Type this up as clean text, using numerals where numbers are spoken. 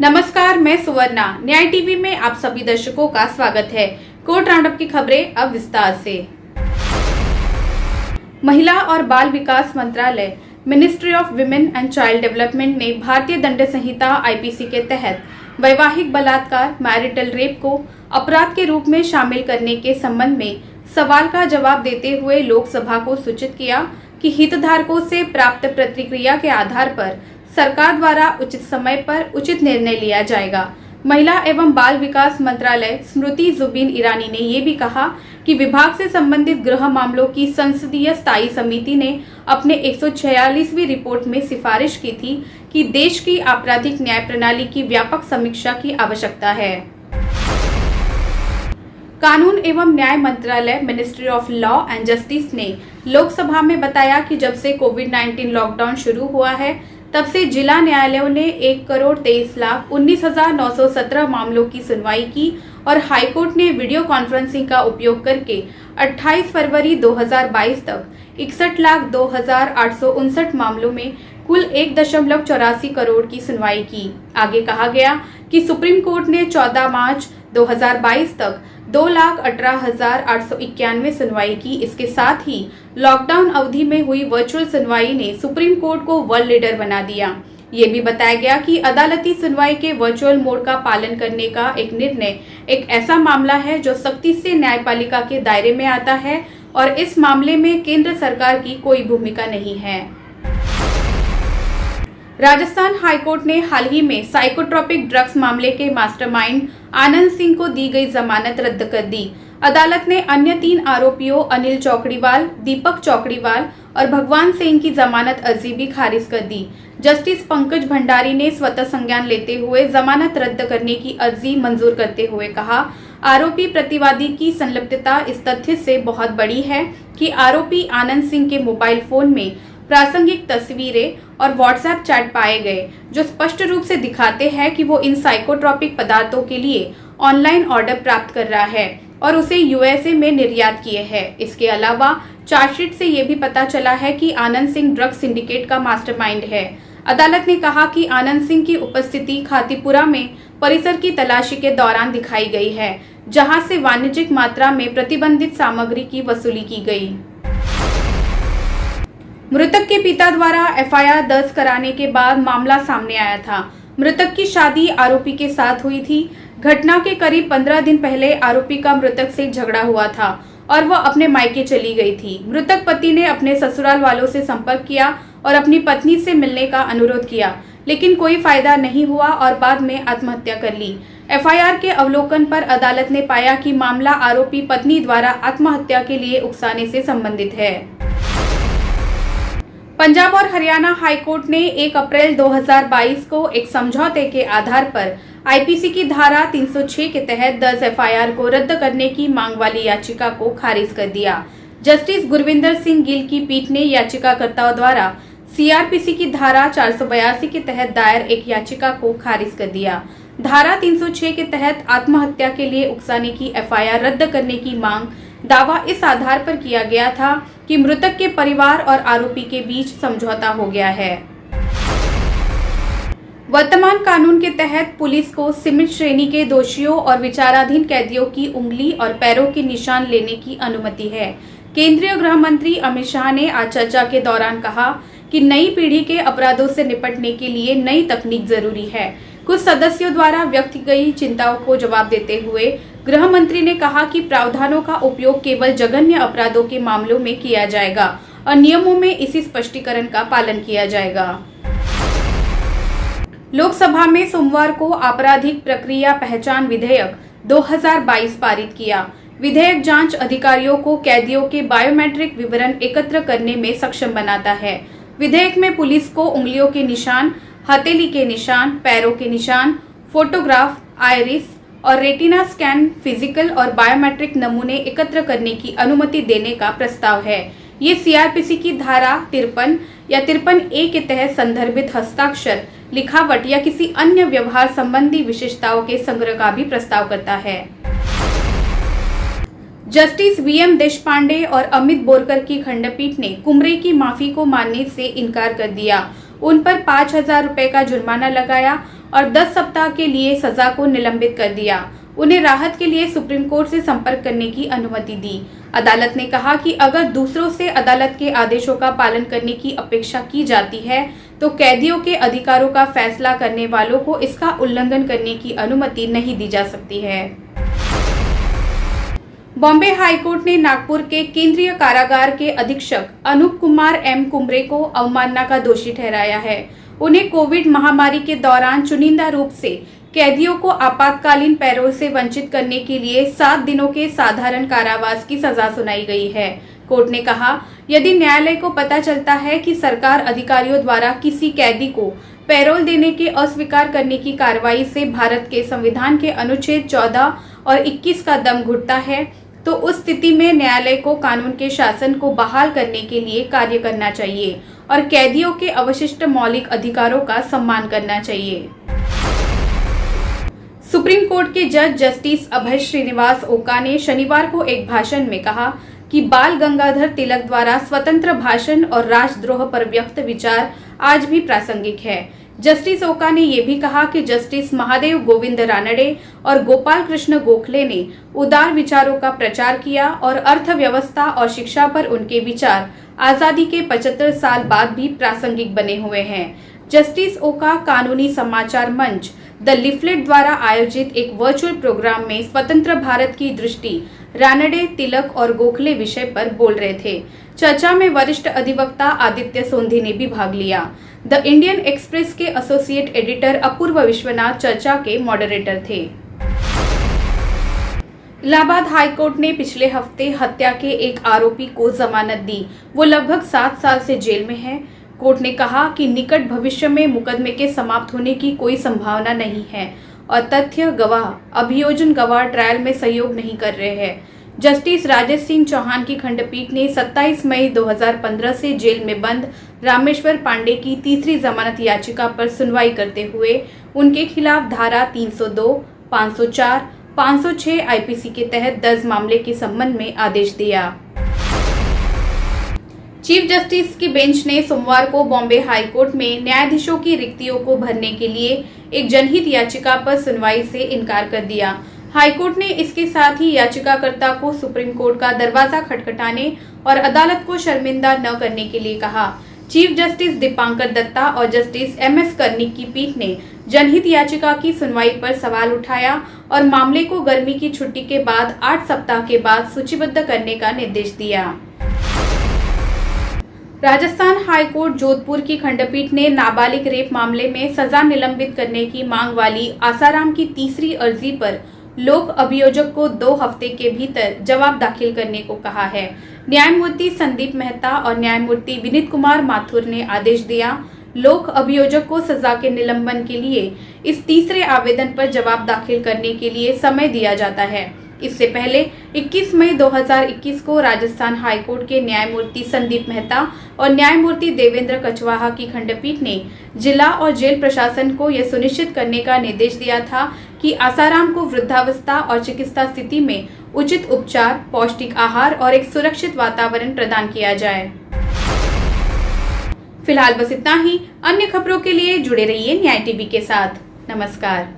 नमस्कार, मैं सुवर्णा। न्याय टीवी में आप सभी दर्शकों का स्वागत है। कोर्ट राउंडअप की खबरें अब विस्तार से। महिला और बाल विकास मंत्रालय, ministry of women and child development ने भारतीय दंड संहिता आईपीसी के तहत वैवाहिक बलात्कार, मैरिटल रेप को अपराध के रूप में शामिल करने के संबंध में सवाल का जवाब देते हुए लोकसभा को सूचित किया कि हितधारकों से प्राप्त प्रतिक्रिया के आधार पर सरकार द्वारा उचित समय पर उचित निर्णय लिया जाएगा। महिला एवं बाल विकास मंत्रालय स्मृति जुबिन ईरानी ने ये भी कहा कि विभाग से संबंधित गृह मामलों की संसदीय स्थायी समिति ने अपने 146वीं रिपोर्ट में सिफारिश की थी कि देश की आपराधिक न्याय प्रणाली की व्यापक समीक्षा की आवश्यकता है। कानून एवं न्याय मंत्रालय, ministry of law and justice ने लोकसभा में बताया कि जब से कोविड-19 लॉकडाउन शुरू हुआ है, तब से जिला न्यायालयों ने 1,23,19,917 मामलों की सुनवाई की और हाईकोर्ट ने वीडियो कॉन्फ्रेंसिंग का उपयोग करके 28 फरवरी 2022 तक 61,02,859 मामलों में कुल 1.84 करोड़ की सुनवाई की। आगे कहा गया कि सुप्रीम कोर्ट ने 14 मार्च 2022 तक 2,18,891 सुनवाई की। इसके साथ ही लॉकडाउन अवधि में हुई वर्चुअल सुनवाई ने सुप्रीम कोर्ट को वर्ल्ड लीडर बना दिया। ये भी बताया गया कि अदालती सुनवाई के वर्चुअल मोड का पालन करने का एक निर्णय एक ऐसा मामला है जो सख्ती से न्यायपालिका के दायरे में आता है और इस मामले में केंद्र सरकार की कोई भूमिका नहीं है। राजस्थान हाईकोर्ट ने हाल ही में साइकोट्रोपिक ड्रग्स मामले के मास्टरमाइंड आनंद सिंह को दी गई जमानत रद्द कर दी। अदालत ने अन्य 3 आरोपियों अनिल चौकड़ीवाल, दीपक चौकड़ीवाल और भगवान सिंह की जमानत अर्जी भी खारिज कर दी। जस्टिस पंकज भंडारी ने स्वतः संज्ञान लेते हुए जमानत रद्द करने की अर्जी मंजूर करते हुए कहा, आरोपी प्रतिवादी की संलिप्तता इस तथ्य से बहुत बड़ी है कि आरोपी आनंद सिंह के मोबाइल फोन में प्रासंगिक तस्वीरें और व्हाट्सएप चैट पाए गए जो स्पष्ट रूप से दिखाते हैं कि वो इन साइकोट्रोपिक पदार्थों के लिए ऑनलाइन ऑर्डर प्राप्त कर रहा है और उसे यूएसए में निर्यात किए हैं। इसके अलावा चार्जशीट से ये भी पता चला है कि आनंद सिंह ड्रग सिंडिकेट का मास्टरमाइंड है। अदालत ने कहा कि आनंद सिंह की उपस्थिति खातीपुरा में परिसर की तलाशी के दौरान दिखाई गई है, जहां से वाणिज्यिक मात्रा में प्रतिबंधित सामग्री की वसूली की गई। मृतक के पिता द्वारा एफआईआर दर्ज कराने के बाद मामला सामने आया था। मृतक की शादी आरोपी के साथ हुई थी। घटना के करीब 15 दिन पहले आरोपी का मृतक से झगड़ा हुआ था और वह अपने मायके चली गई थी। मृतक पति ने अपने ससुराल वालों से संपर्क किया और अपनी पत्नी से मिलने का अनुरोध किया, लेकिन कोई फायदा नहीं हुआ और बाद में आत्महत्या कर ली। एफआईआर के अवलोकन पर अदालत ने पाया कि मामला आरोपी पत्नी द्वारा आत्महत्या के लिए उकसाने से संबंधित है। पंजाब और हरियाणा हाईकोर्ट ने 1 अप्रैल 2022 को एक समझौते के आधार पर आईपीसी की धारा 306 के तहत दर्ज एफआईआर को रद्द करने की मांग वाली याचिका को खारिज कर दिया। जस्टिस गुरविंदर सिंह गिल की पीठ ने याचिकाकर्ताओं द्वारा सीआरपीसी की धारा 482 के तहत दायर एक याचिका को खारिज कर दिया। धारा 306 के तहत आत्महत्या के लिए उकसाने की एफआईआर रद्द करने की मांग दावा इस आधार पर किया गया था कि मृतक के परिवार और आरोपी के बीच समझौता हो गया है। वर्तमान कानून के तहत पुलिस को सीमित श्रेणी के दोषियों और विचाराधीन कैदियों की उंगली और पैरों के निशान लेने की अनुमति है। केंद्रीय गृह मंत्री अमित शाह ने आज चर्चा के दौरान कहा कि नई पीढ़ी के अपराधों से निपटने के लिए नई तकनीक जरूरी है। कुछ सदस्यों द्वारा व्यक्त की गई चिंताओं को जवाब देते हुए गृह मंत्री ने कहा कि प्रावधानों का उपयोग केवल जघन्य अपराधों के मामलों में किया जाएगा और नियमों में इसी स्पष्टीकरण का पालन किया जाएगा। लोकसभा में सोमवार को आपराधिक प्रक्रिया पहचान विधेयक 2022 पारित किया। विधेयक जांच अधिकारियों को कैदियों के बायोमेट्रिक विवरण एकत्र करने में सक्षम बनाता है। विधेयक में पुलिस को उंगलियों के निशान, हथेली के निशान, पैरों के निशान, फोटोग्राफ, आइरिस और रेटिना स्कैन, फिजिकल और बायोमेट्रिक नमूने एकत्र करने की अनुमति देने का प्रस्ताव है। ये सीआरपीसी की धारा 53 या 53A के तहत संदर्भित हस्ताक्षर, लिखावट या किसी अन्य व्यवहार संबंधी विशेषताओं के संग्रह का भी प्रस्ताव करता है। जस्टिस वीएम देशपांडे और अमित बोरकर की खंडपीठ ने कुमरे की माफी को मानने से इनकार कर दिया। उन पर 5,000 रुपए का जुर्माना लगाया और 10 सप्ताह के लिए सजा को निलंबित कर दिया। उन्हें राहत के लिए सुप्रीम कोर्ट से संपर्क करने की अनुमति दी। अदालत ने कहा कि अगर दूसरों से अदालत के आदेशों का पालन करने की अपेक्षा की जाती है तो कैदियों के अधिकारों का फैसला करने वालों को इसका उल्लंघन करने की अनुमति नहीं दी जा सकती है। बॉम्बे हाईकोर्ट ने नागपुर के केंद्रीय कारागार के अधीक्षक अनूप कुमार एम कुमरे को अवमानना का दोषी ठहराया है। उन्हें कोविड महामारी के दौरान चुनिंदा रूप से कैदियों को आपातकालीन पैरोल से वंचित करने के लिए 7 दिनों के साधारण कारावास की सजा सुनाई गई है। कोर्ट ने कहा, यदि न्यायालय को पता चलता है कि सरकार अधिकारियों द्वारा किसी कैदी को पैरोल देने के अस्वीकार करने की कार्रवाई से भारत के संविधान के अनुच्छेद 14 और 21 का दम घुटता है, तो उस स्थिति में न्यायालय को कानून के शासन को बहाल करने के लिए कार्य करना चाहिए और कैदियों के अवशिष्ट मौलिक अधिकारों का सम्मान करना चाहिए। सुप्रीम कोर्ट के जज जस्टिस अभय श्रीनिवास ओका ने शनिवार को एक भाषण में कहा कि बाल गंगाधर तिलक द्वारा स्वतंत्र भाषण और राष्ट्रद्रोह पर व्यक्त विचार आज भी प्रासंगिक है। जस्टिस ओका ने यह भी कहा कि जस्टिस महादेव गोविंद रानडे और गोपाल कृष्ण गोखले ने उदार विचारों का प्रचार किया और अर्थव्यवस्था और शिक्षा पर उनके विचार आजादी के 75 साल बाद भी प्रासंगिक बने हुए हैं। जस्टिस ओका कानूनी समाचार मंच द लिफलेट द्वारा आयोजित एक वर्चुअल प्रोग्राम में स्वतंत्र भारत की दृष्टि रानडे, तिलक और गोखले विषय पर बोल रहे थे। चर्चा में वरिष्ठ अधिवक्ता आदित्य सोंधी ने भी भाग लिया। द इंडियन एक्सप्रेस के एसोसिएट एडिटर अपूर्व विश्वनाथ चर्चा के मॉडरेटर थे। इलाहाबाद हाईकोर्ट ने पिछले हफ्ते हत्या के एक आरोपी को जमानत दी। वो लगभग 7 साल से जेल में है। कोर्ट ने कहा कि निकट भविष्य में मुकदमे के समाप्त होने की कोई संभावना नहीं है और तथ्य गवाह, अभियोजन गवाह ट्रायल में सहयोग नहीं कर रहे हैं। जस्टिस राजेश सिंह चौहान की खंडपीठ ने 27 मई 2015 से जेल में बंद रामेश्वर पांडे की तीसरी जमानत याचिका पर सुनवाई करते हुए उनके खिलाफ धारा 302, 504, 506 आईपीसी के तहत दर्ज मामले के संबंध में आदेश दिया। चीफ जस्टिस की बेंच ने सोमवार को बॉम्बे हाईकोर्ट में न्यायाधीशों की रिक्तियों को भरने के लिए एक जनहित याचिका पर सुनवाई से इनकार कर दिया। हाईकोर्ट ने इसके साथ ही याचिकाकर्ता को सुप्रीम कोर्ट का दरवाजा खटखटाने और अदालत को शर्मिंदा न करने के लिए कहा। चीफ जस्टिस दीपांकर दत्ता और जस्टिस MS कर्णिक की पीठ ने जनहित याचिका की सुनवाई पर सवाल उठाया और मामले को गर्मी की छुट्टी के बाद 8 सप्ताह के बाद सूचीबद्ध करने का निर्देश दिया। राजस्थान हाईकोर्ट जोधपुर की खंडपीठ ने नाबालिग रेप मामले में सजा निलंबित करने की मांग वाली आसाराम की तीसरी अर्जी पर लोक अभियोजक को 2 हफ्ते के भीतर जवाब दाखिल करने को कहा है। न्यायमूर्ति संदीप मेहता और न्यायमूर्ति विनीत कुमार माथुर ने आदेश दिया। लोक अभियोजक को सजा के निलंबन के लिए इस तीसरे आवेदन पर जवाब दाखिल करने के लिए समय दिया जाता है। इससे पहले 21 मई 2021 को राजस्थान हाईकोर्ट के न्यायमूर्ति संदीप मेहता और न्यायमूर्ति देवेंद्र कछवाहा की खंडपीठ ने जिला और जेल प्रशासन को यह सुनिश्चित करने का निर्देश दिया था कि आसाराम को वृद्धावस्था और चिकित्सा स्थिति में उचित उपचार, पौष्टिक आहार और एक सुरक्षित वातावरण प्रदान किया जाए। फिलहाल बस इतना ही। अन्य खबरों के लिए जुड़े रहिए न्याय टीवी के साथ। नमस्कार।